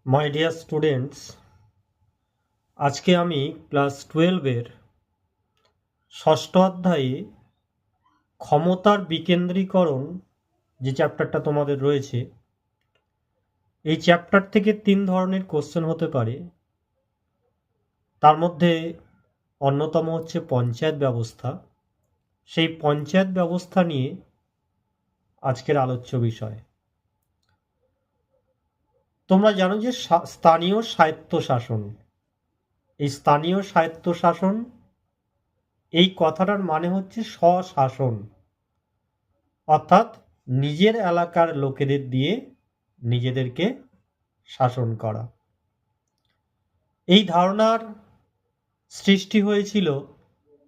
My dear students, আজকে আমি class 12-এর ষষ্ঠ অধ্যায়ে ক্ষমতার বিকেন্দ্রীকরণ যে চ্যাপ্টারটা তোমাদের রয়েছে, এই চ্যাপ্টার থেকে 3 ধরনের কোশ্চেন হতে পারে। তার মধ্যে অন্যতম হচ্ছে পঞ্চায়েত ব্যবস্থা। সেই পঞ্চায়েত ব্যবস্থা নিয়ে আজকের আলোচ্য বিষয়। তোমরা জানো যে স্থানীয় স্বায়ত্তশাসন, এই স্থানীয় স্বায়ত্তশাসন এই কথাটার মানে হচ্ছে স্বশাসন, অর্থাৎ নিজের এলাকার লোকেদের দিয়ে নিজেদেরকে শাসন করা। এই ধারণার সৃষ্টি হয়েছিল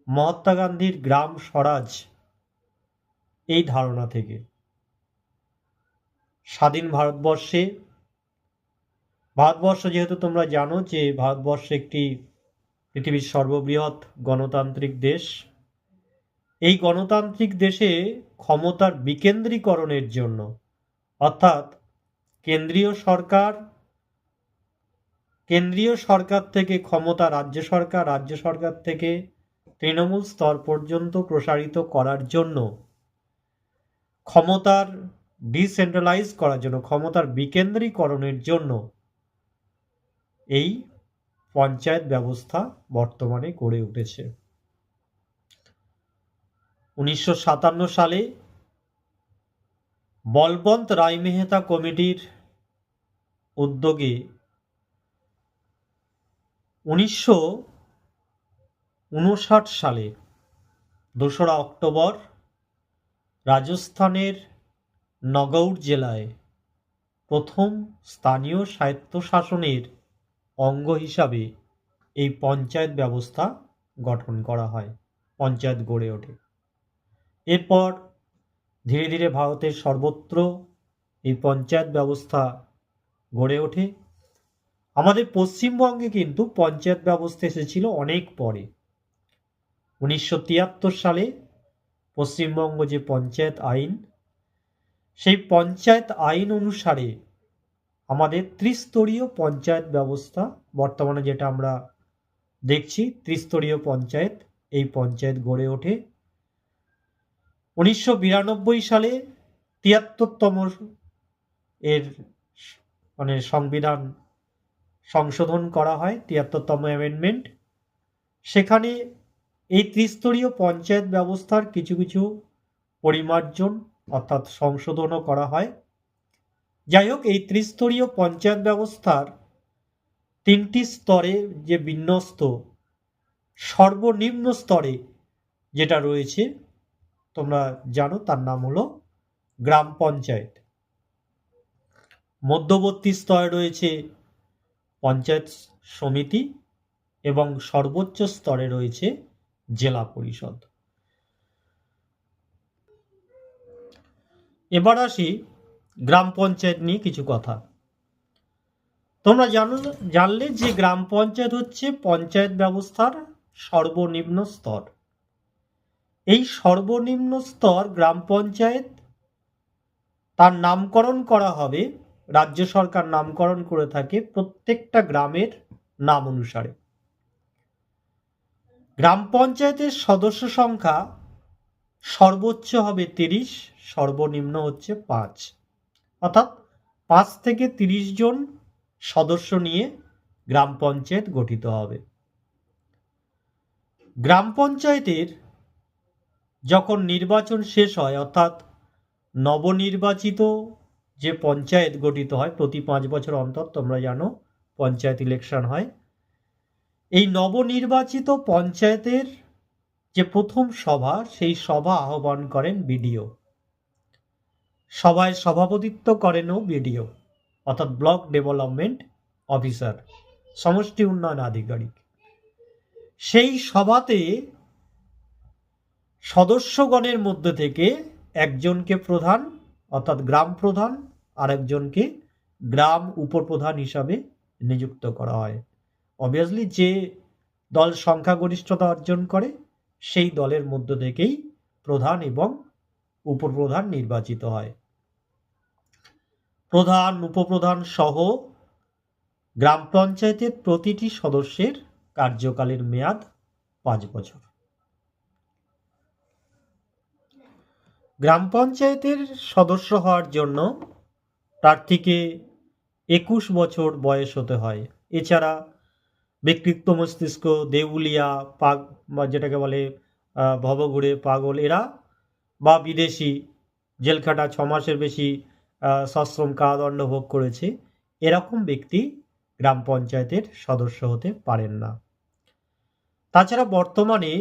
মহাত্মা গান্ধীর গ্রাম স্বরাজ এই ধারণা থেকে। স্বাধীন ভারতবর্ষ যেহেতু তোমরা জানো যে ভারতবর্ষ একটি পৃথিবীর সর্ববৃহৎ গণতান্ত্রিক দেশ, এই গণতান্ত্রিক দেশে ক্ষমতার বিকেন্দ্রীকরণের জন্য, অর্থাৎ কেন্দ্রীয় সরকার থেকে ক্ষমতা রাজ্য সরকার থেকে তৃণমূল স্তর পর্যন্ত প্রসারিত করার জন্য, ক্ষমতার ডিসেন্ট্রালাইজ করার জন্য, ক্ষমতার বিকেন্দ্রীকরণের জন্য এই পঞ্চায়েত ব্যবস্থা বর্তমানে গড়ে উঠেছে। 1957 সালে বলবন্ত রায় মেহতা কমিটির উদ্যোগে 1959 সালে 2রা অক্টোবর রাজস্থানের নগৌড় জেলায় প্রথম স্থানীয় স্বায়ত্তশাসনের অঙ্গ হিসাবে এই পঞ্চায়েত ব্যবস্থা গঠন করা হয়, পঞ্চায়েত গড়ে ওঠে। এরপর ধীরে ধীরে ভারতের সর্বত্র এই পঞ্চায়েত ব্যবস্থা গড়ে ওঠে। আমাদের পশ্চিমবঙ্গে কিন্তু পঞ্চায়েত ব্যবস্থা এসেছিল অনেক পরে। 1973 সালে পশ্চিমবঙ্গ যে পঞ্চায়েত আইন, সেই পঞ্চায়েত আইন অনুসারে আমাদের ত্রিস্তরীয় পঞ্চায়েত ব্যবস্থা, বর্তমানে যেটা আমরা দেখছি ত্রিস্তরীয় পঞ্চায়েত, এই পঞ্চায়েত গড়ে ওঠে। 1992 সালে 73তম এর সংবিধান সংশোধন করা হয়, 73তম অ্যামেন্ডমেন্ট। সেখানে এই ত্রিস্তরীয় পঞ্চায়েত ব্যবস্থার কিছু কিছু পরিমার্জন অর্থাৎ সংশোধনও করা হয়। যাই হোক, এই ত্রিস্তরীয় পঞ্চায়েত ব্যবস্থার 3টি স্তরে যে বিন্যস্ত, সর্বনিম্ন স্তরে যেটা রয়েছে তোমরা জানো, তার নাম হলো গ্রাম পঞ্চায়েত। মধ্যবর্তী স্তরে রয়েছে পঞ্চায়েত সমিতি এবং সর্বোচ্চ স্তরে রয়েছে জেলা পরিষদ। এবার আসি গ্রাম পঞ্চায়েত নিয়ে কিছু কথা। তোমরা জানলে যে গ্রাম পঞ্চায়েত হচ্ছে পঞ্চায়েত ব্যবস্থার সর্বনিম্ন স্তর। এই সর্বনিম্ন স্তর গ্রাম পঞ্চায়েত, তার নামকরণ করা হবে, রাজ্য সরকার নামকরণ করে থাকে প্রত্যেকটা গ্রামের নাম অনুসারে। গ্রাম পঞ্চায়েতের সদস্য সংখ্যা সর্বোচ্চ হবে 30, সর্বনিম্ন হচ্ছে 5, অর্থাৎ 5 থেকে 30 জন সদস্য নিয়ে গ্রাম পঞ্চায়েত গঠিত হবে। গ্রাম পঞ্চায়েতের যখন নির্বাচন শেষ হয়, অর্থাৎ নবনির্বাচিত যে পঞ্চায়েত গঠিত হয় প্রতি 5 বছর অন্তর, তোমরা জানো পঞ্চায়েত ইলেকশন হয়। এই নবনির্বাচিত পঞ্চায়েতের যে প্রথম সভা, সেই সভা আহ্বান করেন বিডিও। সভায় সভাপতিত্ব করেনও বিডিও, অর্থাৎ ব্লক ডেভেলপমেন্ট অফিসার, সমষ্টি উন্নয়ন আধিকারিক। সেই সভাতে সদস্যগণের মধ্যে থেকে একজনকে প্রধান অর্থাৎ গ্রাম প্রধান, আর একজনকে গ্রাম উপপ্রধান হিসাবে নিযুক্ত করা হয়। অবভিয়াসলি যে দল সংখ্যাগরিষ্ঠতা অর্জন করে সেই দলের মধ্য থেকেই প্রধান এবং উপপ্রধান নির্বাচিত হয়। প্রধান উপপ্রধান সহ গ্রাম পঞ্চায়েতের প্রতিটি সদস্যের কার্যকালের মেয়াদ 5 বছর। গ্রাম পঞ্চায়েতের সদস্য হওয়ার জন্য প্রার্থীকে 21 বছর বয়স হতে হয়। এছাড়া ব্যক্তিত্ব মস্তিষ্ক, দেউলিয়া, বা যেটাকে বলে ভবঘুরে পাগল এরা, বা বিদেশি, জেলখাটা 6 মাসের বেশি সশ্রম কারাদণ্ড ভোগ করেছে, এরকম ব্যক্তি গ্রাম পঞ্চায়েতের সদস্য হতে পারেন না। তাছাড়া বর্তমানে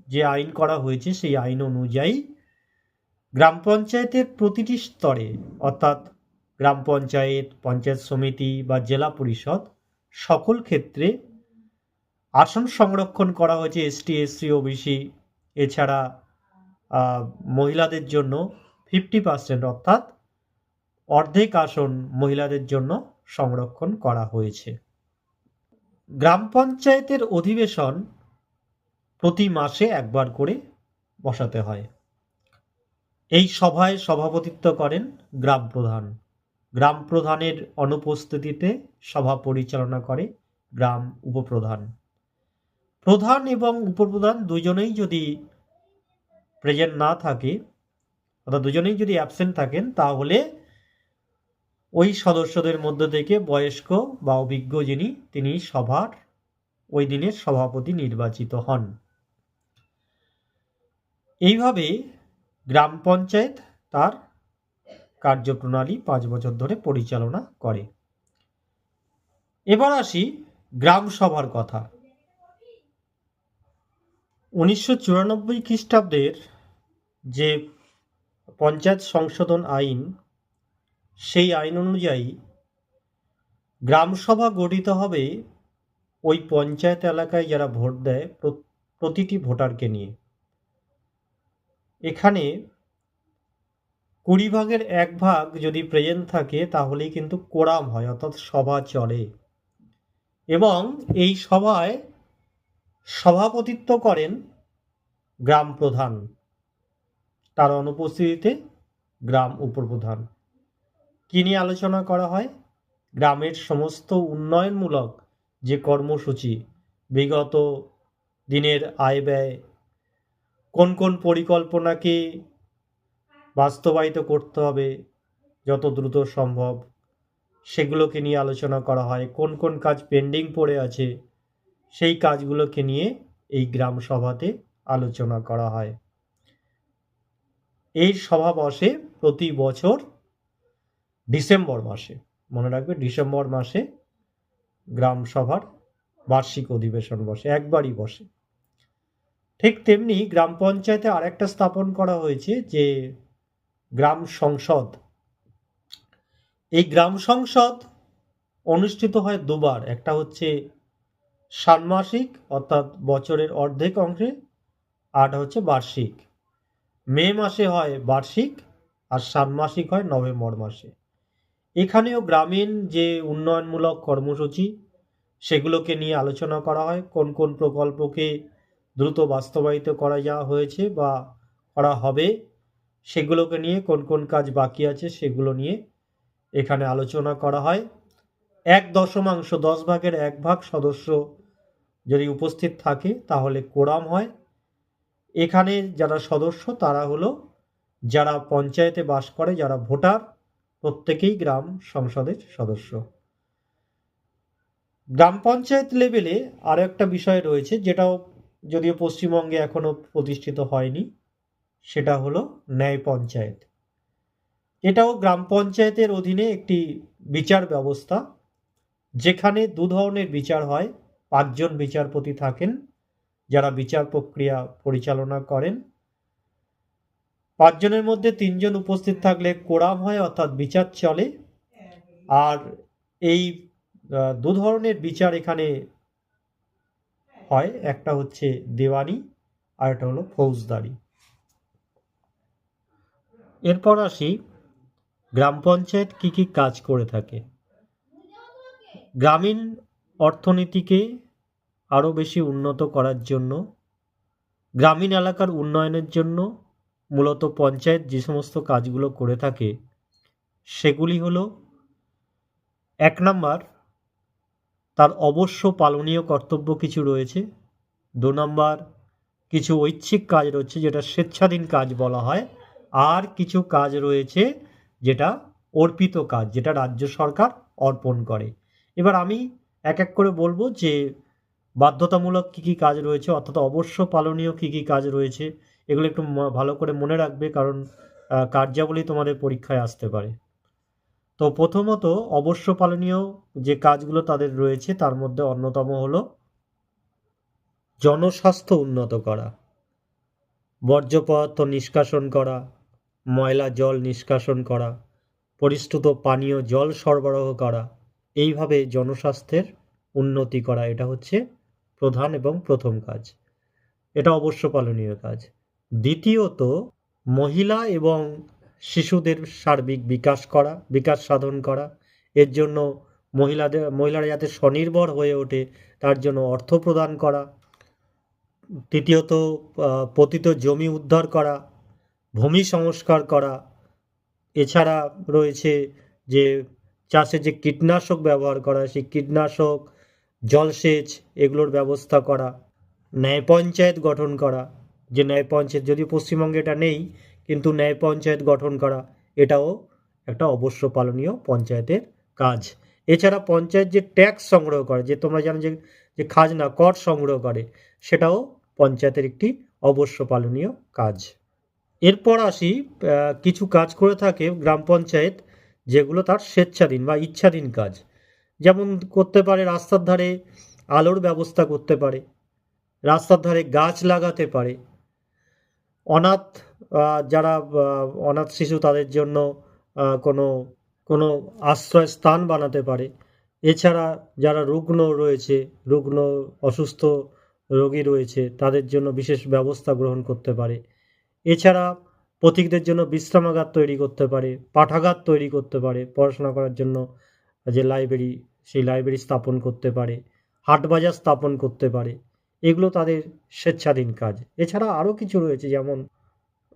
যে আইন করা হয়েছে সেই আইন অনুযায়ী গ্রাম পঞ্চায়েতের প্রতিটি স্তরে, অর্থাৎ গ্রাম পঞ্চায়েত, পঞ্চায়েত সমিতি বা জেলা পরিষদ, সকল ক্ষেত্রে আসন সংরক্ষণ করা হয়েছে এসটি, এসসি, ওবিসি, এছাড়া মহিলাদের জন্য 50%, অর্থাৎ অর্ধেক আসন মহিলাদের জন্য সংরক্ষণ করা হয়েছে। গ্রাম পঞ্চায়েতের অধিবেশন প্রতি মাসে একবার করে বসাতে হয়। এই সভায় সভাপতিত্ব করেন গ্রাম প্রধান। গ্রাম প্রধানের অনুপস্থিতিতে সভা পরিচালনা করে গ্রাম উপপ্রধান। প্রধান এবং উপপ্রধান দুজনেই যদি প্রেজেন্ট না থাকে, অর্থাৎ দুজনেই যদি অ্যাবসেন্ট থাকেন, তাহলে ওই সদস্যদের মধ্য থেকে বয়স্ক বা অভিজ্ঞ যিনি, তিনি সভার ওই দিনের সভাপতি নির্বাচিত হন। এইভাবে গ্রাম পঞ্চায়েত তার কার্যপ্রণালী 5 বছর ধরে পরিচালনা করে। এবার আসি গ্রাম সভার কথা। 1994 খ্রিস্টাব্দের যে পঞ্চায়েত সংশোধন আইন, সেই আইন অনুযায়ী গ্রাম সভা গঠিত হবে ওই পঞ্চায়েত এলাকায় যারা ভোট দেয় প্রতিটি ভোটারকে নিয়ে। এখানে 20 ভাগের 1 ভাগ যদি প্রেজেন্ট থাকে তাহলেই কিন্তু কোরাম হয়, অর্থাৎ সভা চলে। এবং এই সভায় সভাপতিত্ব করেন গ্রাম প্রধান, তার অনুপস্থিতিতে গ্রাম উপপ্রধান। কি নিয়ে আলোচনা করা হয়? গ্রামের সমস্ত উন্নয়নমূলক যে কর্মসূচি, বিগত দিনের আয় ব্যয়, কোন কোন পরিকল্পনাকে বাস্তবায়িত করতে হবে যত দ্রুত সম্ভব, সেগুলোকে নিয়ে আলোচনা করা হয়। কোন কোন কাজ পেন্ডিং পড়ে আছে, সেই কাজগুলোকে নিয়ে এই গ্রাম সভাতে আলোচনা করা হয়। এই সভা বসে প্রতি বছর ডিসেম্বর মাসে। মনে রাখবে, ডিসেম্বর মাসে গ্রাম সভার বার্ষিক অধিবেশন বসে, একবারই বসে। ঠিক তেমনি গ্রাম পঞ্চায়েতে আরেকটা স্থাপন করা হয়েছে যে গ্রাম সংসদ। এই গ্রাম সংসদ অনুষ্ঠিত হয় দুবার। একটা হচ্ছে ষান্মাসিক, অর্থাৎ বছরের অর্ধেক অংশে, আর হচ্ছে বার্ষিক। মে মাসে হয় বার্ষিক, আর ষান্মাসিক হয় নভেম্বর মাসে। এখানেও গ্রামীণ যে উন্নয়নমূলক কর্মসূচি, সেগুলোকে নিয়ে আলোচনা করা হয়। কোন কোন প্রকল্পকে দ্রুত বাস্তবায়িত করা যাওয়া হয়েছে বা করা হবে, সেগুলোকে নিয়ে কোন কোন কাজ বাকি আছে, সেগুলো নিয়ে এখানে আলোচনা করা হয়। 1/10, 10 ভাগের 1 ভাগ সদস্য যদি উপস্থিত থাকে তাহলে কোরাম হয়। এখানে যারা সদস্য তারা হলো যারা পঞ্চায়েতে বাস করে, যারা ভোটার, প্রত্যেকেই গ্রাম সংসদের সদস্য। গ্রাম পঞ্চায়েত লেভেলে আরও একটা বিষয় রয়েছে, যেটাও যদিও পশ্চিমবঙ্গে এখনো প্রতিষ্ঠিত হয়নি, সেটা হলো ন্যায় পঞ্চায়েত। এটাও গ্রাম পঞ্চায়েতের অধীনে একটি বিচার ব্যবস্থা, যেখানে 2 ধরনের বিচার হয়। 5 জন বিচারপতি থাকেন যারা বিচার প্রক্রিয়া পরিচালনা করেন। 5 জনের মধ্যে 3 জন উপস্থিত থাকলে কোরাম হয়, অর্থাৎ বিচার চলে। আর এই 2 ধরনের বিচার এখানে হয়, একটা হচ্ছে দেওয়ানি আর একটা হলো ফৌজদারি। এরপর আসি গ্রাম পঞ্চায়েত কি কি কাজ করে থাকে। গ্রামীণ অর্থনীতিকে আরও বেশি উন্নত করার জন্য, গ্রামীণ এলাকার উন্নয়নের জন্য মূলত পঞ্চায়েত যে সমস্ত কাজগুলো করে থাকে সেগুলি হলো, 1 নাম্বার, তার অবশ্য পালনীয় কর্তব্য কিছু রয়েছে। 2 নম্বর, কিছু ঐচ্ছিক কাজ রয়েছে যেটা স্বেচ্ছাধীন কাজ বলা হয়। আর কিছু কাজ রয়েছে যেটা অর্পিত কাজ, যেটা রাজ্য সরকার অর্পণ করে। এবার আমি এক এক করে বলবো যে বাধ্যতামূলক কী কী কাজ রয়েছে, অর্থাৎ অবশ্য পালনীয় কী কী কাজ রয়েছে। এগুলো একটু ভালো করে মনে রাখবে, কারণ কার্যাবলী তোমাদের পরীক্ষায় আসতে পারে। তো প্রথমত অবশ্য পালনীয় যে কাজগুলো তাদের রয়েছে তার মধ্যে অন্যতম হলো জনস্বাস্থ্য উন্নত করা, বর্জ্য পদার্থ নিষ্কাশন করা, ময়লা জল নিষ্কাশন করা, পরিশ্রুত পানীয় জল সরবরাহ করা, এইভাবে জনস্বাস্থ্যের উন্নতি করা। এটা হচ্ছে প্রধান এবং প্রথম কাজ, এটা অবশ্য পালনীয় কাজ। দ্বিতীয়ত মহিলা এবং শিশুদের সার্বিক বিকাশ সাধন করা। এর জন্য মহিলারা যাতে স্বনির্ভর হয়ে ওঠে তার জন্য অর্থ প্রদান করা। তৃতীয়ত পতিত জমি উদ্ধার করা, ভূমি সংস্কার করা। এছাড়া রয়েছে যে চাষে যে কীটনাশক ব্যবহার করা, সেই কীটনাশক, জলসেচ, এগুলোর ব্যবস্থা করা। ন্যায় পঞ্চায়েত গঠন করা, যে ন্যায় পঞ্চায়েত, যদিও পশ্চিমবঙ্গে এটা নেই, কিন্তু ন্যায় পঞ্চায়েত গঠন করা এটাও একটা অবশ্য পালনীয় পঞ্চায়েতের কাজ। এছাড়া পঞ্চায়েত যে ট্যাক্স সংগ্রহ করে, যে তোমরা জানো যে খাজনা কর সংগ্রহ করে, সেটাও পঞ্চায়েতের একটি অবশ্য পালনীয় কাজ। এরপর আসি কিছু কাজ করে থাকে গ্রাম পঞ্চায়েত যেগুলো তার স্বেচ্ছাধীন বা ইচ্ছাধীন কাজ। যেমন করতে পারে রাস্তার ধারে আলোর ব্যবস্থা করতে পারে, রাস্তার ধারে গাছ লাগাতে পারে, অনাথ যারা অনাথ শিশু তাদের জন্য কোনো কোনো আশ্রয় স্থান বানাতে পারে। এছাড়া যারা রুগ্ন অসুস্থ রোগী রয়েছে তাদের জন্য বিশেষ ব্যবস্থা গ্রহণ করতে পারে। এছাড়া পথিকদের জন্য বিশ্রামাগার তৈরি করতে পারে, পাঠাগার তৈরি করতে পারে, পড়াশোনা করার জন্য যে লাইব্রেরি, সেই লাইব্রেরি স্থাপন করতে পারে, হাটবাজার স্থাপন করতে পারে। এগুলো তাদের স্বেচ্ছাধীন কাজ। এছাড়া আরও কিছু রয়েছে,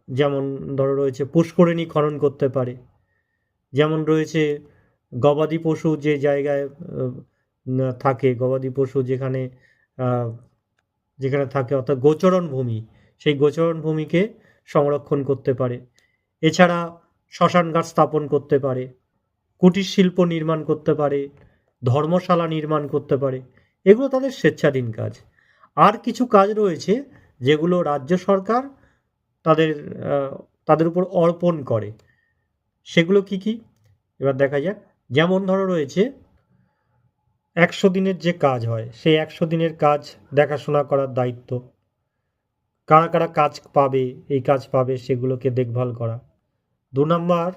যেমন ধরো রয়েছে পুষ্করিণী খনন করতে পারে, যেমন রয়েছে গবাদি পশু যে জায়গায় থাকে, গবাদি পশু যেখানে থাকে, অর্থাৎ গোচরণ ভূমি, সেই গোচরণ ভূমিকে সংরক্ষণ করতে পারে। এছাড়া শ্মশানঘাট স্থাপন করতে পারে, কুটির শিল্প নির্মাণ করতে পারে, ধর্মশালা নির্মাণ করতে পারে। এগুলো তাদের স্বেচ্ছাধীন কাজ। আর কিছু কাজ রয়েছে যেগুলো রাজ্য সরকার তাদের উপর অর্পণ করে। সেগুলো কি কি এবার দেখা যাক। যেমন ধরো রয়েছে 100 দিনের যে কাজ হয়, সেই 100 দিনের কাজ দেখাশোনা করার দায়িত্ব। কারা কারা কাজ পাবে, এই কাজ পাবে সেগুলোকে দেখভাল করা। 2 নম্বর,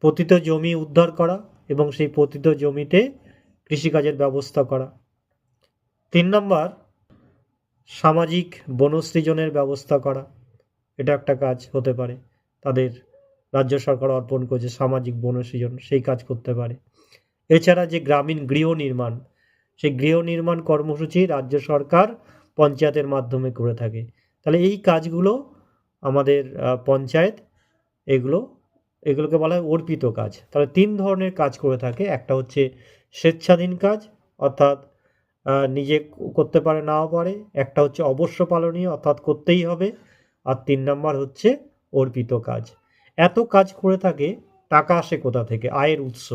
পতিত জমি উদ্ধার করা এবং সেই পতিত জমিতে কৃষিকাজের ব্যবস্থা করা। 3 নম্বর, সামাজিক বনসৃজনের ব্যবস্থা করা। এটা একটা কাজ হতে পারে, তাদের রাজ্য সরকার অর্পণ করেছে সামাজিক বনসৃজন, সেই কাজ করতে পারে। এছাড়া যে গ্রামীণ গৃহ নির্মাণ, সেই গৃহ নির্মাণ কর্মসূচি রাজ্য সরকার পঞ্চায়েতের মাধ্যমে করে থাকে। তাহলে এই কাজগুলো আমাদের পঞ্চায়েত এগুলোকে বলা হয় অর্পিত কাজ। তাহলে 3 ধরনের কাজ করে থাকে। একটা হচ্ছে স্বেচ্ছাধীন কাজ, অর্থাৎ নিজে করতে পারে নাও পারে। একটা হচ্ছে অবশ্য পালনীয়, অর্থাৎ করতেই হবে। আর 3 নম্বর হচ্ছে অর্পিত কাজ। এত কাজ করে থাকে, টাকা আসে কোথা থেকে, আয়ের উৎস।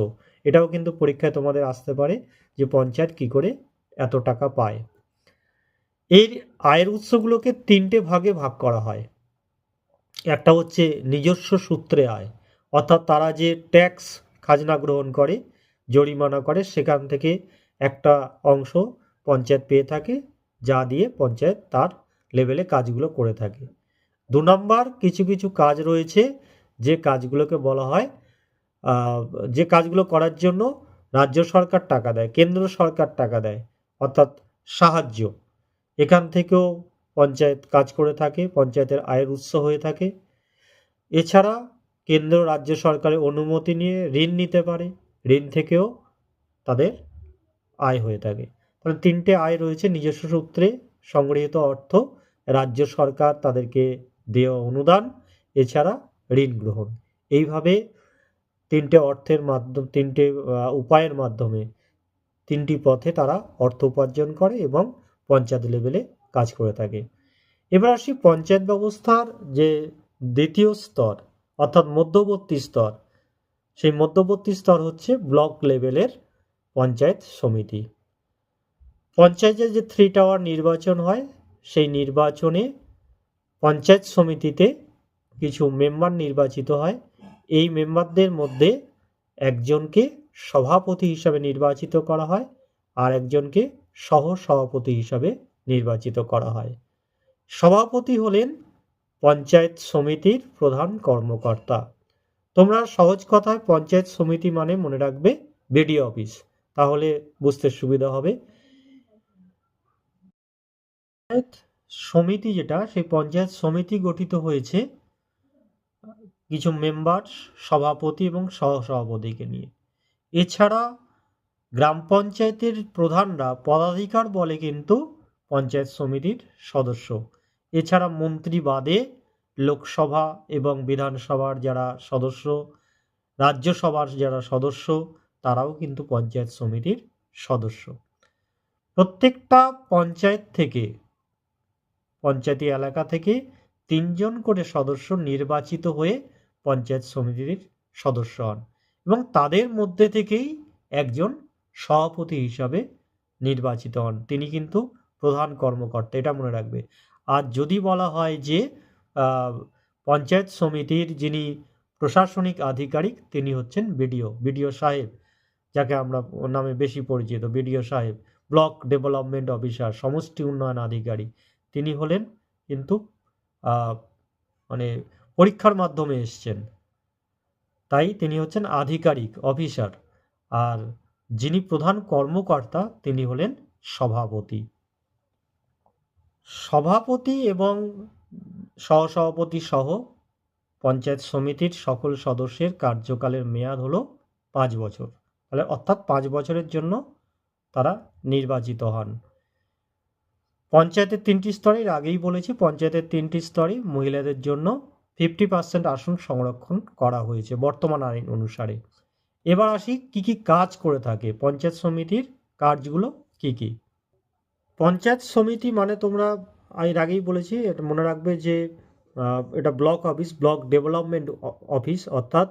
এটাও কিন্তু পরীক্ষায় তোমাদের আসতে পারে যে পঞ্চায়েত কি করে এত টাকা পায়। এই আয়ের উৎসগুলোকে 3টে ভাগে ভাগ করা হয়। একটা হচ্ছে নিজস্ব সূত্রে আয়, অর্থাৎ তারা যে ট্যাক্স খাজনা গ্রহণ করে, জরিমানা করে, সেখান থেকে একটা অংশ পঞ্চায়েত পেয়ে থাকে, যা দিয়ে পঞ্চায়েত তার লেভেলে কাজগুলো করে থাকে। 2 নম্বর, কিছু কিছু কাজ রয়েছে যে কাজগুলোকে বলা হয়, যে কাজগুলো করার জন্য রাজ্য সরকার টাকা দেয়, কেন্দ্র সরকার টাকা দেয়, অর্থাৎ সাহায্য। এখান থেকেও পঞ্চায়েত কাজ করে থাকে, পঞ্চায়েতের আয়ের উৎস হয়ে থাকে। এছাড়া কেন্দ্র রাজ্য সরকারের অনুমতি নিয়ে ঋণ নিতে পারে, ঋণ থেকেও তাদের আয় হয়ে থাকে। তাহলে 3টে আয় রয়েছে: নিজস্ব সূত্রে সংগৃহীত অর্থ, রাজ্য সরকার তাদেরকে দেওয়া অনুদান, এছাড়া ঋণ গ্রহণ। এইভাবে 3টে উপায়ের মাধ্যমে তিনটি পথে তারা অর্থ উপার্জন করে এবং পঞ্চায়েত লেভেলে কাজ করে থাকে। এবার আসি পঞ্চায়েত ব্যবস্থার যে দ্বিতীয় স্তর অর্থাৎ মধ্যবর্তী স্তর, সেই মধ্যবর্তী স্তর হচ্ছে ব্লক লেভেলের পঞ্চায়েত সমিতি। পঞ্চায়েতের যে 3 টাওয়ার নির্বাচন হয়, সেই নির্বাচনে পঞ্চায়েত সমিতিতে কিছু মেম্বার নির্বাচিত হয়। এই মেম্বারদের মধ্যে একজনকে সভাপতি হিসাবে নির্বাচিত করা হয় আর একজনকে সহ সভাপতি হিসাবে নির্বাচিত করা হয়। সভাপতি হলেন পঞ্চায়েত সমিতির প্রধান কর্মকর্তা। তোমরা সহজ কথায় পঞ্চায়েত সমিতি মানে মনে রাখবে বিডিও অফিস, তাহলে বুঝতে সুবিধা হবে। পঞ্চায়েত সমিতি যেটা, সেই পঞ্চায়েত সমিতি গঠিত হয়েছে কিছু মেম্বার, সভাপতি এবং সহসভাপতিকে নিয়ে। এছাড়া গ্রাম পঞ্চায়েতের প্রধানরা পদাধিকার বলে কিন্তু পঞ্চায়েত সমিতির সদস্য। এছাড়া মন্ত্রী বাদে লোকসভা এবং বিধানসভার যারা সদস্য, রাজ্যসভার যারা সদস্য, তারাও কিন্তু পঞ্চায়েত সমিতির সদস্য। প্রত্যেকটা পঞ্চায়েত থেকে, পঞ্চায়েতি এলাকা থেকে 3 জন করে সদস্য নির্বাচিত হয়ে পঞ্চায়েত সমিতির সদস্য হন এবং তাদের মধ্যে থেকেই একজন সভাপতি হিসাবে নির্বাচিত হন। তিনি কিন্তু প্রধান কর্মকর্তা, এটা মনে রাখবে। আর যদি বলা হয় যে পঞ্চায়েত সমিতির যিনি প্রশাসনিক আধিকারিক, তিনি হচ্ছেন বিডিও সাহেব, যাকে আমরা ওর নামে বেশি পরিচিত, বিডিও সাহেব, ব্লক ডেভেলপমেন্ট অফিসার, সমষ্টি উন্নয়ন আধিকারিক। তিনি হলেন কিন্তু মানে পরীক্ষার মাধ্যমে এসছেন, তাই তিনি হচ্ছেন আধিকারিক, অফিসার। আর যিনি প্রধান কর্মকর্তা তিনি হলেন সভাপতি। সভাপতি এবং সহসভাপতি সহ পঞ্চায়েত সমিতির সকল সদস্যের কার্যকালের মেয়াদ হলো 5 বছর, তাহলে অর্থাৎ 5 বছরের জন্য তারা নির্বাচিত হন। পঞ্চায়েতের 3টি স্তরের আগেই বলেছি, পঞ্চায়েতের 3টি স্তরে মহিলাদের জন্য 50% আসন সংরক্ষণ করা হয়েছে বর্তমান আইন অনুসারে। এবার আসি কি কি কাজ করে থাকে পঞ্চায়েত সমিতির, কাজগুলো কি কি। পঞ্চায়েত সমিতি মানে তোমরা এর আগেই বলেছি, এটা মনে রাখবে যে এটা block office, block development office, অর্থাৎ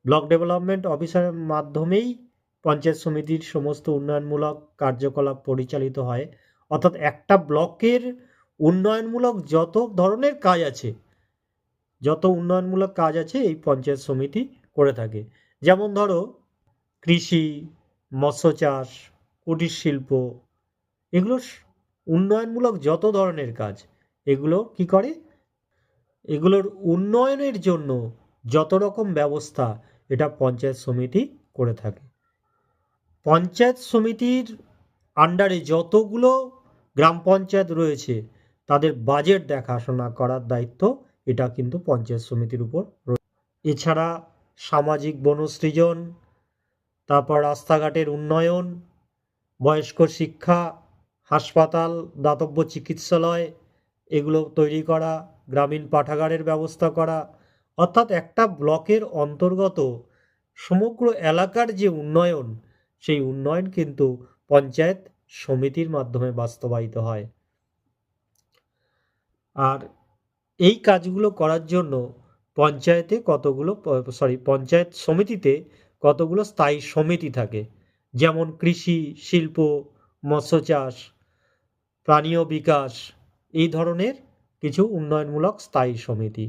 ব্লক ডেভেলপমেন্ট অফিসারের মাধ্যমেই পঞ্চায়েত সমিতির সমস্ত উন্নয়নমূলক কার্যকলাপ পরিচালিত হয়। অর্থাৎ একটা ব্লকের উন্নয়নমূলক যত ধরনের কাজ আছে, যত উন্নয়নমূলক কাজ আছে এই পঞ্চায়েত সমিতি করে থাকে। যেমন ধরো কৃষি, মৎস্য চাষ, কুটির শিল্প, এগুলো উন্নয়নমূলক যত ধরনের কাজ, এগুলো কি করে, এগুলোর উন্নয়নের জন্য যত রকম ব্যবস্থা এটা পঞ্চায়েত সমিতি করে থাকে। পঞ্চায়েত সমিতির আন্ডারে যতগুলো গ্রাম পঞ্চায়েত রয়েছে তাদের বাজেট দেখাশোনা করার দায়িত্ব এটা কিন্তু পঞ্চায়েত সমিতির উপর রয়েছে। এছাড়া সামাজিক বনসৃজন, তারপর রাস্তাঘাটের উন্নয়ন, বয়স্ক শিক্ষা, হাসপাতাল, দাতব্য চিকিৎসালয় এগুলো তৈরি করা, গ্রামীণ পাঠাগারের ব্যবস্থা করা, অর্থাৎ একটা ব্লকের অন্তর্গত সমগ্র এলাকার যে উন্নয়ন, সেই উন্নয়ন কিন্তু পঞ্চায়েত সমিতির মাধ্যমে বাস্তবায়িত হয়। আর এই কাজগুলো করার জন্য পঞ্চায়েত সমিতিতে কতগুলো স্থায়ী সমিতি থাকে, যেমন কৃষি, শিল্প, মৎস্য চাষ, প্রাণীয় বিকাশ, এই ধরনের কিছু উন্নয়নমূলক স্থায়ী সমিতি।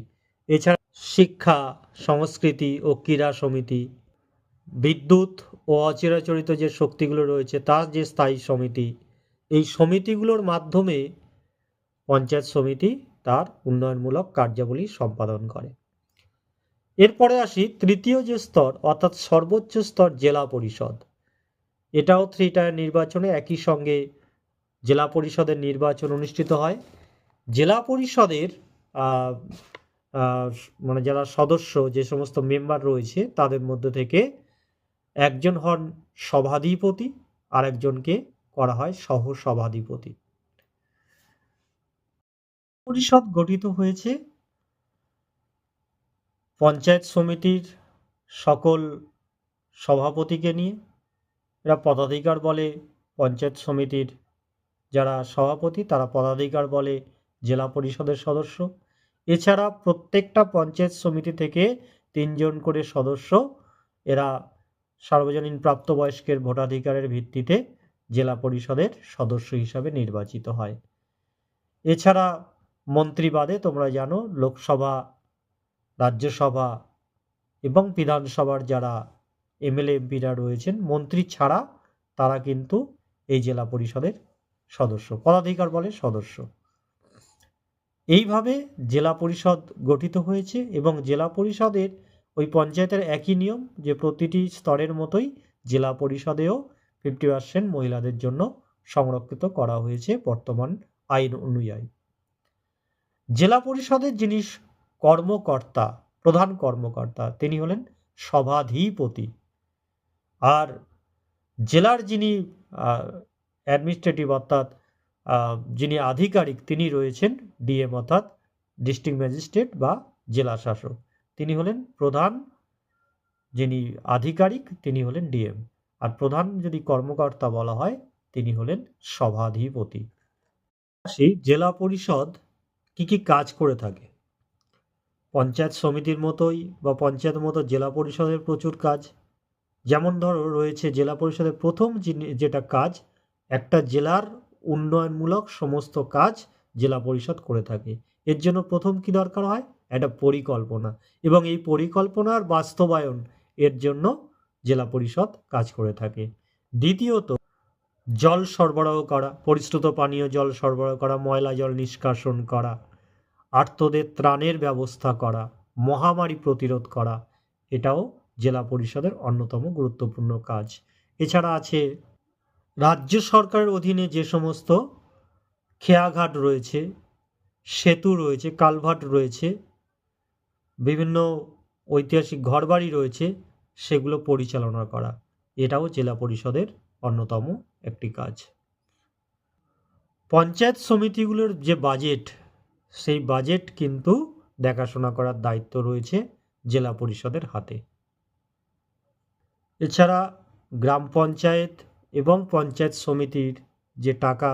এছাড়া শিক্ষা, সংস্কৃতি ও ক্রীড়া সমিতি, বিদ্যুৎ ও অচিরাচরিত যে শক্তিগুলো রয়েছে তার যে স্থায়ী সমিতি, এই সমিতিগুলোর মাধ্যমে পঞ্চায়েত সমিতি তার উন্নয়নমূলক কার্যাবলী সম্পাদন করে। এরপরে আসি তৃতীয় যে স্তর, অর্থাৎ সর্বোচ্চ স্তর জেলা পরিষদ। এটাও 3 টায়ার নির্বাচনে একই সঙ্গে জেলা পরিষদের নির্বাচন অনুষ্ঠিত হয়। জেলা পরিষদের মানে যারা সদস্য, যে সমস্ত মেম্বার রয়েছে তাদের মধ্যে থেকে একজন হন সভাধিপতি আর একজনকে করা হয় সহ সভাধিপতি। পরিষদ গঠিত হয়েছে পঞ্চায়েত সমিতির সকল সভাপতিকে নিয়ে। এরা পদাধিকার বলে পঞ্চায়েত সমিতির যারা সভাপতি তারা পদাধিকার বলে জেলা পরিষদের সদস্য। এছাড়া প্রত্যেকটা পঞ্চায়েত সমিতি থেকে 3 জন করে সদস্য এরা সার্বজনীন প্রাপ্তবয়স্কের ভোটাধিকারের ভিত্তিতে জেলা পরিষদের সদস্য হিসাবে নির্বাচিত হয়। এছাড়া মন্ত্রী বাদে তোমরা জানো লোকসভা, রাজ্যসভা এবং বিধানসভার যারা এমএলএ এমপিরা রয়েছেন, মন্ত্রী ছাড়া তারা কিন্তু এই জেলা পরিষদের সদস্য, পদাধিকার বলে সদস্য। এইভাবে জেলা পরিষদ গঠিত হয়েছে এবং জেলা পরিষদের ওই পঞ্চায়েতের একই নিয়ম যে প্রতিটি স্তরের মতোই জেলা পরিষদেও 50% মহিলাদের জন্য সংরক্ষিত করা হয়েছে বর্তমান আইন অনুযায়ী। জেলা পরিষদের যিনি কর্মকর্তা, প্রধান কর্মকর্তা, তিনি হলেন সভাধিপতি। আর জেলার যিনি অ্যাডমিনিস্ট্রেটিভ অর্থাৎ যিনি আধিকারিক তিনি রয়েছেন ডিএম অর্থাৎ ডিস্ট্রিক্ট ম্যাজিস্ট্রেট বা জেলা শাসক, তিনি হলেন প্রধান যিনি আধিকারিক তিনি হলেন ডিএম। আর প্রধান যদি কর্মকর্তা বলা হয় তিনি হলেন সভাধিপতি। জেলা পরিষদ কি কি কাজ করে থাকে? পঞ্চায়েত সমিতির মতোই বা পঞ্চায়েত মতো জেলা পরিষদের প্রচুর কাজ। যেমন ধরো রয়েছে জেলা পরিষদের প্রথম যেটা কাজ, একটা জেলার উন্নয়নমূলক সমস্ত কাজ জেলা পরিষদ করে থাকে। এর জন্য প্রথম কি দরকার হয়? একটা পরিকল্পনা, এবং এই পরিকল্পনার বাস্তবায়ন এর জন্য জেলা পরিষদ কাজ করে থাকে। দ্বিতীয়ত জল সরবরাহ করা, পরিশ্রুত পানীয় জল সরবরাহ করা, ময়লা জল নিষ্কাশন করা, আর্তদের ত্রাণের ব্যবস্থা করা, মহামারী প্রতিরোধ করা, এটাও জেলা পরিষদের অন্যতম গুরুত্বপূর্ণ কাজ। এছাড়া আছে রাজ্য সরকারের অধীনে যে সমস্ত খেয়াঘাট রয়েছে, সেতু রয়েছে, কালভার্ট রয়েছে, বিভিন্ন ঐতিহাসিক ঘরবাড়ি রয়েছে, সেগুলো পরিচালনা করা, এটাও জেলা পরিষদের অন্যতম একটি কাজ। পঞ্চায়েত সমিতিগুলোর যে বাজেট, সেই বাজেট কিন্তু দেখাশোনা করার দায়িত্ব রয়েছে জেলা পরিষদের হাতে। এছাড়া গ্রাম পঞ্চায়েত এবং পঞ্চায়েত সমিতির যে টাকা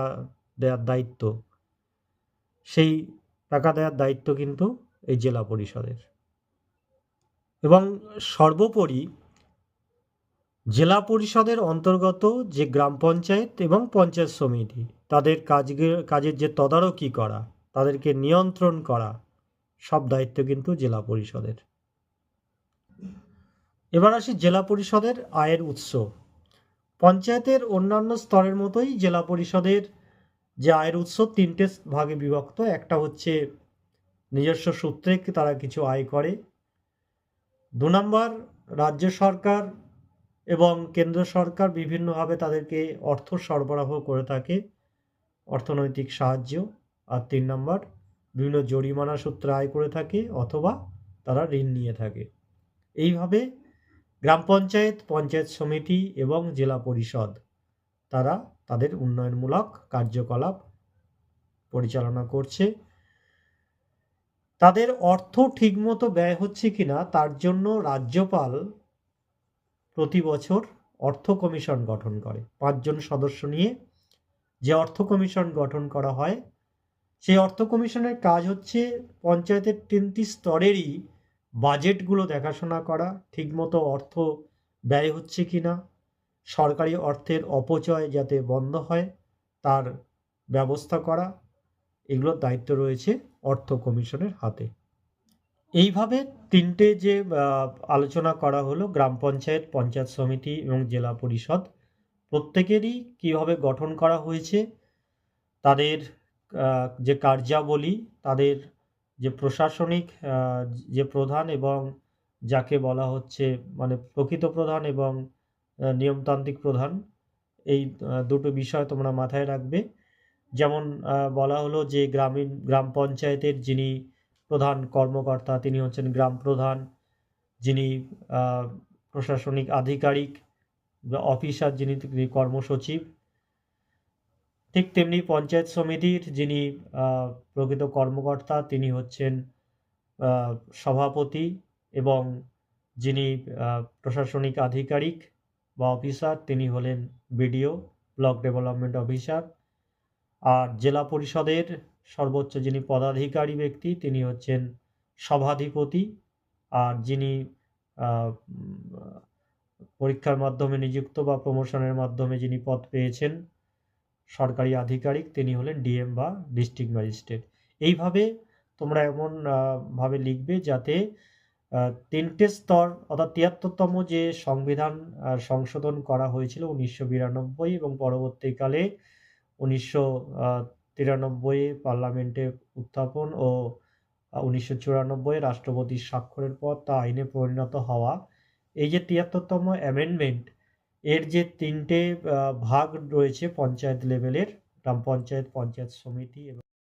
দেওয়ার দায়িত্ব, সেই টাকা দেওয়ার দায়িত্ব কিন্তু এই জেলা পরিষদের। এবং সর্বোপরি জেলা পরিষদের অন্তর্গত যে গ্রাম পঞ্চায়েত এবং পঞ্চায়েত সমিতি, তাদের কাজের যে তদারকি করা, তাদেরকে নিয়ন্ত্রণ করা, সব দায়িত্ব কিন্তু জেলা পরিষদের। এবার আসি জেলা পরিষদের আয়ের উৎস। পঞ্চায়েতের অন্যান্য স্তরের মতোই জেলা পরিষদের যে আয়ের উৎস 3টে ভাগে বিভক্ত। একটা হচ্ছে নিজস্ব সূত্রে তারা কিছু আয় করে। 2 নম্বর, রাজ্য সরকার এবং কেন্দ্র সরকার বিভিন্নভাবে তাদেরকে অর্থ সরবরাহ করে থাকে, অর্থনৈতিক সাহায্য। আর 3 নম্বর, বিভিন্ন জরিমানা সূত্রে আয় করে থাকে অথবা তারা ঋণ নিয়ে থাকে। এইভাবে গ্রাম পঞ্চায়েত, পঞ্চায়েত সমিতি এবং জেলা পরিষদ তারা তাদের উন্নয়নমূলক কার্যকলাপ পরিচালনা করছে। তাদের অর্থ ঠিকমতো ব্যয় হচ্ছে কিনা তার জন্য রাজ্যপাল প্রতি বছর অর্থ কমিশন গঠন করে। 5 জন সদস্য নিয়ে যে অর্থ কমিশন গঠন করা হয়, সেই অর্থ কমিশনের কাজ হচ্ছে পঞ্চায়েতের 3টি স্তরেরই বাজেটগুলো দেখাশোনা করা, ঠিকমতো অর্থ ব্যয় হচ্ছে কিনা, সরকারি অর্থের অপচয় যাতে বন্ধ হয় তার ব্যবস্থা করা, এগুলোর দায়িত্ব রয়েছে অর্থ কমিশনের হাতে। এইভাবে 3টে যে আলোচনা করা হলো, গ্রাম পঞ্চায়েত, পঞ্চায়েত সমিতি এবং জেলা পরিষদ, প্রত্যেকেরই কীভাবে গঠন করা হয়েছে, তাদের যে কার্যাবলী, তাদের যে প্রশাসনিক যে প্রধান এবং যাকে বলা হচ্ছে মানে প্রকৃত প্রধান এবং নিয়মতান্ত্রিক প্রধান, এই দুটো বিষয় তোমরা মাথায় রাখবে। যেমন বলা হলো যে গ্রাম পঞ্চায়েতের যিনি প্রধান কর্মকর্তা তিনি হচ্ছেন গ্রাম প্রধান, যিনি প্রশাসনিক আধিকারিক বা অফিসার যিনি কর্মসচিব। ঠিক তেমনি পঞ্চায়েত সমিতির যিনি প্রকৃত কর্মকর্তা তিনি হচ্ছেন সভাপতি, এবং যিনি প্রশাসনিক আধিকারিক বা অফিসার তিনি হলেন বিডিও। Block development officer. আর জেলা পরিষদের সর্বোচ্চ যিনি পদাধিকারী ব্যক্তি তিনি হচ্ছেন সভাধিপতি। আর যিনি পরীক্ষার মাধ্যমে নিযুক্ত বা প্রমোশনের মাধ্যমে যিনি পদ পেয়েছেন সরকারি আধিকারিক তিনি হলেন ডিএম বা ডিস্ট্রিক্ট ম্যাজিস্ট্রেট। এইভাবে তোমরা এমন ভাবে লিখবে যাতে তিনটে স্তর অর্থাৎ ৭৩তম যে সংবিধান সংশোধন করা হয়েছিল ১৯৯২ এবং পরবর্তীকালে ১৯৯৩ পার্লামেন্টে উত্থাপন ও ১৯৯৪ রাষ্ট্রপতির স্বাক্ষরের পর তা আইনে পরিণত হওয়া, এই যে ৭৩তম অ্যামেন্ডমেন্ট এর যে তিনটে ভাগ রয়েছে পঞ্চায়েত লেভেলের, গ্রাম পঞ্চায়েত, পঞ্চায়েত সমিতি এবং